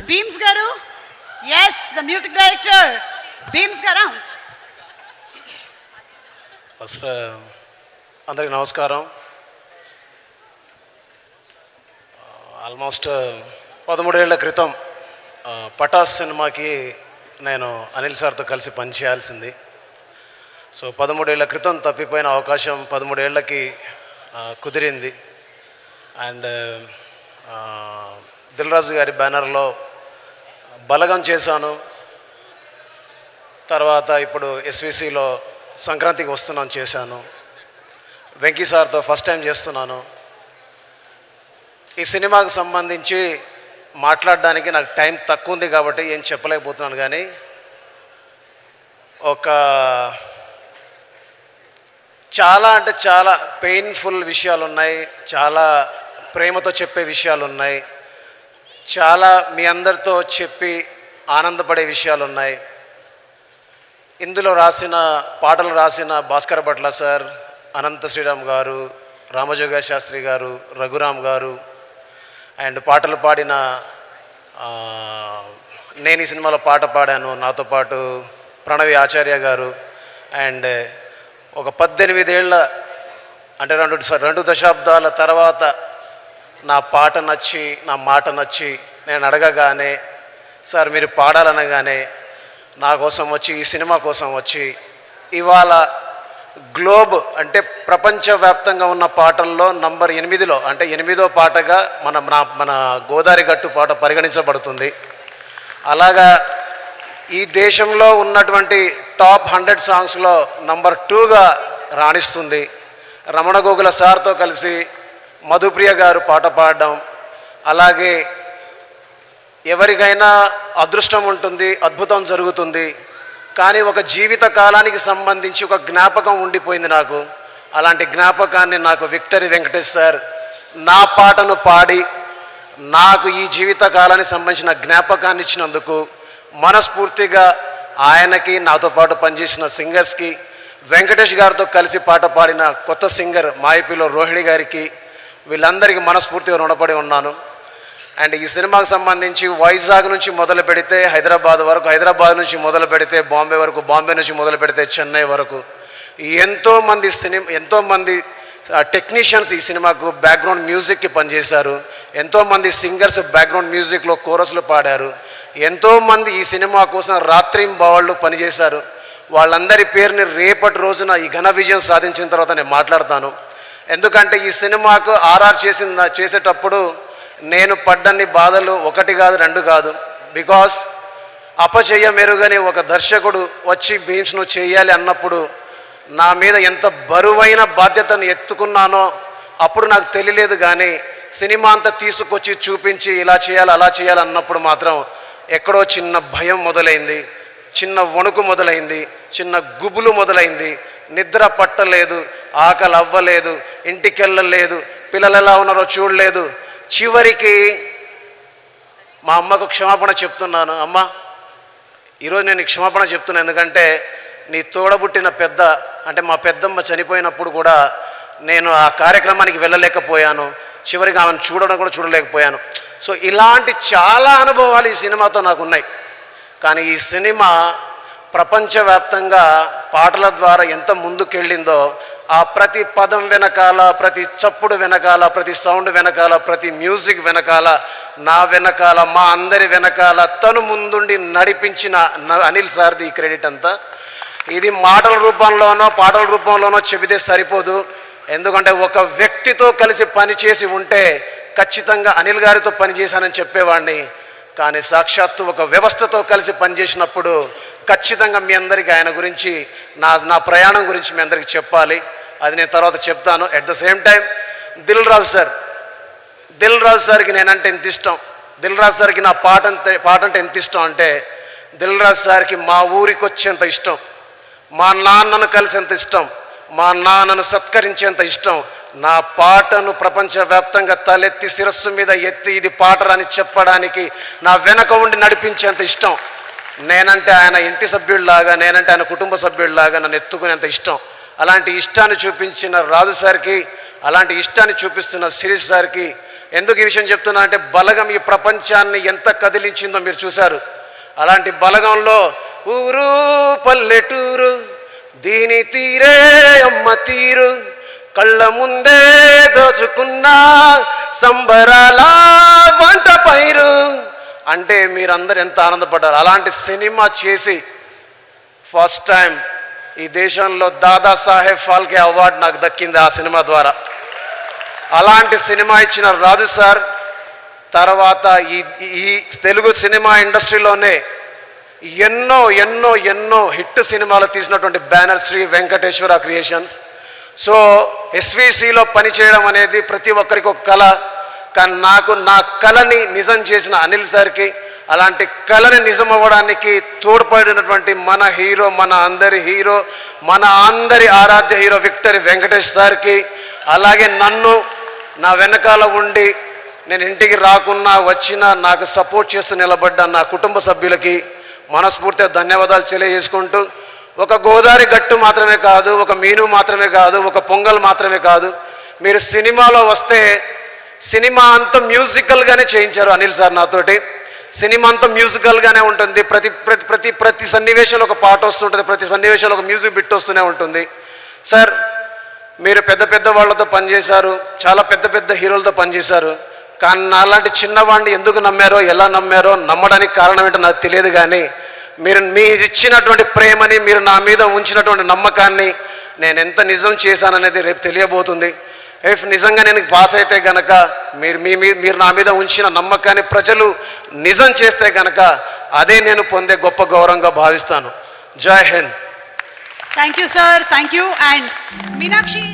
Beams గారు, yes the music director Bheems గారా. First అందరికి నమస్కారం. ఆల్మోస్ట్ 13 ఏళ్ల క్రితం పటాస్ సినిమాకి నేను అనిల్ సార్తో కలిసి పనిచేయాల్సింది. సో 13 ఏళ్ల క్రితం తప్పిపోయిన అవకాశం 13 ఏళ్ళకి కుదిరింది. అండ్ దిల్ రాజు గారి బ్యానర్లో బలగం చేశాను. తర్వాత ఇప్పుడు ఎస్విసిలో సంక్రాంతికి వస్తున్నాను చేశాను. వెంకీ సార్తో ఫస్ట్ టైం చేస్తున్నాను. ఈ సినిమాకు సంబంధించి మాట్లాడడానికి నాకు టైం తక్కువ ఉంది కాబట్టి ఏం చెప్పలేకపోతున్నాను. కానీ ఒక చాలా అంటే చాలా పెయిన్ఫుల్ విషయాలు ఉన్నాయి, చాలా ప్రేమతో చెప్పే విషయాలు ఉన్నాయి, చాలా మీ అందరితో చెప్పి ఆనందపడే విషయాలు ఉన్నాయి. ఇందులో పాటలు రాసిన భాస్కర్ భట్ల సార్, అనంత శ్రీరామ్ గారు, రామజోగ శాస్త్రి గారు, రఘురామ్ గారు, అండ్ పాటలు పాడిన నేను ఈ సినిమాలో పాట పాడాను నాతో పాటు ప్రణవి ఆచార్య గారు. అండ్ ఒక 18 ఏళ్ళ అంటే 2 దశాబ్దాల తర్వాత నా పాట నచ్చి నా మాట నచ్చి నేను అడగగానే సార్ మీరు పాడాలనగానే నా కోసం వచ్చి ఈ సినిమా కోసం వచ్చి ఇవాళ గ్లోబ్ అంటే ప్రపంచవ్యాప్తంగా ఉన్న పాటల్లో నంబర్ 8లో అంటే 8వ పాటగా మన గోదావరి గట్టు పాట పరిగణించబడుతుంది. అలాగా ఈ దేశంలో ఉన్నటువంటి టాప్ 100 సాంగ్స్లో నంబర్ 2గా రాణిస్తుంది. రమణ గోగుల సార్తో కలిసి మధుప్రియ గారు పాట పాడడం, అలాగే ఎవరికైనా అదృష్టం ఉంటుంది, అద్భుతం జరుగుతుంది, కానీ ఒక జీవిత కాలానికి సంబంధించి ఒక జ్ఞాపకం ఉండిపోయింది నాకు. అలాంటి జ్ఞాపకాన్ని నాకు విక్టరీ వెంకటేష్ సార్ నా పాటను పాడి నాకు ఈ జీవిత కాలానికి సంబంధించిన జ్ఞాపకాన్ని ఇచ్చినందుకు మనస్ఫూర్తిగా ఆయనకి, నాతో పాటు పనిచేసిన సింగర్స్కి, వెంకటేష్ గారితో కలిసి పాట పాడిన కొత్త సింగర్ మాయపిలో రోహిణి గారికి, వీళ్ళందరికీ మనస్ఫూర్తిగా రుణపడి ఉన్నాను. అండ్ ఈ సినిమాకు సంబంధించి వైజాగ్ నుంచి మొదలు పెడితే హైదరాబాద్ వరకు, హైదరాబాద్ నుంచి మొదలు పెడితే బాంబే వరకు, బాంబే నుంచి మొదలు పెడితే చెన్నై వరకు ఎంతోమంది టెక్నీషియన్స్ ఈ సినిమాకు బ్యాక్గ్రౌండ్ మ్యూజిక్కి పనిచేశారు. ఎంతోమంది సింగర్స్ బ్యాక్గ్రౌండ్ మ్యూజిక్లో కోరస్లు పాడారు. ఎంతోమంది ఈ సినిమా కోసం రాత్రింబవళ్ళు పనిచేశారు. వాళ్ళందరి పేరుని రేపటి రోజున ఈ ఘన విజయం సాధించిన తర్వాత నేను మాట్లాడతాను. ఎందుకంటే ఈ సినిమాకు ఆర్ఆర్ చేసేటప్పుడు నేను పడ్డన్ని బాధలు 1 కాదు 2 కాదు. బికాస్ అపచయ మెరుగని ఒక దర్శకుడు వచ్చి బీమ్స్ను చేయాలి అన్నప్పుడు నా మీద ఎంత బరువైన బాధ్యతను ఎత్తుకున్నానో అప్పుడు నాకు తెలియలేదు. కానీ సినిమా అంతా తీసుకొచ్చి చూపించి ఇలా చేయాలి అలా చేయాలి అన్నప్పుడు మాత్రం ఎక్కడో చిన్న భయం మొదలైంది, చిన్న వణుకు మొదలైంది, చిన్న గుబులు మొదలైంది. నిద్ర పట్టలేదు, ఆకలి అవ్వలేదు, ఇంటికి వెళ్ళలేదు, పిల్లలు ఎలా ఉన్నారో చూడలేదు. చివరికి మా అమ్మకు క్షమాపణ చెప్తున్నాను. అమ్మ, ఈరోజు నేను క్షమాపణ చెప్తున్నాను. ఎందుకంటే నీ తోడబుట్టిన పెద్ద అంటే మా పెద్దమ్మ చనిపోయినప్పుడు కూడా నేను ఆ కార్యక్రమానికి వెళ్ళలేకపోయాను. చివరికి ఆమెను చూడడం కూడా చూడలేకపోయాను. సో ఇలాంటి చాలా అనుభవాలు ఈ సినిమాతో నాకు ఉన్నాయి. కానీ ఈ సినిమా ప్రపంచవ్యాప్తంగా పాటల ద్వారా ఎంత ముందుకెళ్ళిందో, ఆ ప్రతి పదం వెనకాల, ప్రతి చప్పుడు వెనకాల, ప్రతి సౌండ్ వెనకాల, ప్రతి మ్యూజిక్ వెనకాల, నా వెనకాల, మా అందరి వెనకాల తను ముందుండి నడిపించిన అనిల్ సార్ది ఈ క్రెడిట్ అంతా. ఇది మాటల రూపంలోనో పాటల రూపంలోనో చెబితే సరిపోదు. ఎందుకంటే ఒక వ్యక్తితో కలిసి పనిచేసి ఉంటే ఖచ్చితంగా అనిల్ గారితో పనిచేశానని చెప్పేవాడిని. కానీ సాక్షాత్తు ఒక వ్యవస్థతో కలిసి పనిచేసినప్పుడు ఖచ్చితంగా మీ అందరికీ ఆయన గురించి, నా ప్రయాణం గురించి మీ అందరికీ చెప్పాలి. అది నేను తర్వాత చెప్తాను. At the same time Dil Raju సార్కి నేనంటే ఎంత ఇష్టం, దిల్ రాజు సార్కి నా పాట అంటే ఎంత ఇష్టం అంటే, దిల్ రాజు సార్కి మా ఊరికి వచ్చేంత ఇష్టం, మా నాన్నను కలిసేంత ఇష్టం, మా నాన్నను సత్కరించేంత ఇష్టం, నా పాటను ప్రపంచవ్యాప్తంగా తలెత్తి శిరస్సు మీద ఎత్తి ఇది పాటరని చెప్పడానికి నా వెనక ఉండి నడిపించేంత ఇష్టం. నేనంటే ఆయన ఇంటి సభ్యుడిలాగా, నేనంటే ఆయన కుటుంబ సభ్యుడిలాగా నన్ను ఎత్తుకునేంత ఇష్టం. అలాంటి ఇష్టాన్ని చూపించిన రాజు సార్కి, అలాంటి ఇష్టాన్ని చూపిస్తున్న శిరీష్ సార్కి ఎందుకు ఈ విషయం చెప్తున్నా అంటే బలగం ఈ ప్రపంచాన్ని ఎంత కదిలించిందో మీరు చూశారు. అలాంటి బలగంలో ఊరు పల్లెటూరు దీని తీరే అమ్మ తీరు కళ్ళ ముందే దోచుకున్న సంబరాల వంట పైరు అంటే మీరందరూ ఎంత ఆనందపడ్డారు. అలాంటి సినిమా చేసి ఫస్ట్ టైం ఈ దేశంలో దాదాసాహెబ్ ఫాల్కే అవార్డు నాకు దక్కింది ఆ సినిమా ద్వారా. అలాంటి సినిమా ఇచ్చిన రాజు సార్ తర్వాత ఈ తెలుగు సినిమా ఇండస్ట్రీలోనే ఎన్నో ఎన్నో ఎన్నో హిట్ సినిమాలు తీసినటువంటి banner Sri Venkateswara creations. So ఎస్విసిలో పనిచేయడం అనేది ప్రతి ఒక్కరికి ఒక కళ. కానీ నాకు నా కళని నిజం చేసిన అనిల్ సార్కి, అలాంటి కళని నిజం అవ్వడానికి తోడ్పడినటువంటి మన హీరో, మన అందరి హీరో, మన అందరి ఆరాధ్య హీరో విక్టరీ వెంకటేష్ సార్కి, అలాగే నన్ను నా వెనకాల ఉండి నేను ఇంటికి రాకున్నా వచ్చినా నాకు సపోర్ట్ చేస్తూ నిలబడ్డ నా కుటుంబ సభ్యులకి మనస్ఫూర్తిగా ధన్యవాదాలు తెలియజేసుకుంటూ, ఒక గోదావరి గట్టు మాత్రమే కాదు, ఒక మీను మాత్రమే కాదు, ఒక పొంగల్ మాత్రమే కాదు, మీరు సినిమాలో వస్తే సినిమా అంతా మ్యూజికల్గానే చేయించారు అనిల్ సార్ నాతోటి. సినిమా అంతా మ్యూజికల్గానే ఉంటుంది. ప్రతి ప్రతి ప్రతి ప్రతి సన్నివేశంలో ఒక పాట వస్తుంటుంది, ప్రతి సన్నివేశంలో ఒక మ్యూజిక్ బిట్ వస్తూనే ఉంటుంది. సార్ మీరు పెద్ద పెద్ద వాళ్ళతో పనిచేశారు, చాలా పెద్ద పెద్ద హీరోలతో పనిచేశారు. కానీ నాలాంటి చిన్నవాడిని ఎందుకు నమ్మారో, ఎలా నమ్మారో, నమ్మడానికి కారణం ఏంటో నాకు తెలియదు. కానీ మీరు ఇచ్చినటువంటి ప్రేమని, మీరు నా మీద ఉంచినటువంటి నమ్మకాన్ని నేను ఎంత నిజం చేశాననేది రేపు తెలియబోతుంది. ఇఫ్ నిజంగా నేను పాస్ అయితే గనక మీరు నా మీద ఉంచిన నమ్మకాన్ని ప్రజలు నిజం చేస్తే గనక అదే నేను పొందే గొప్ప గౌరవంగా భావిస్తాను. జై Hind. Thank you, sir. Thank you. And Meenakshi.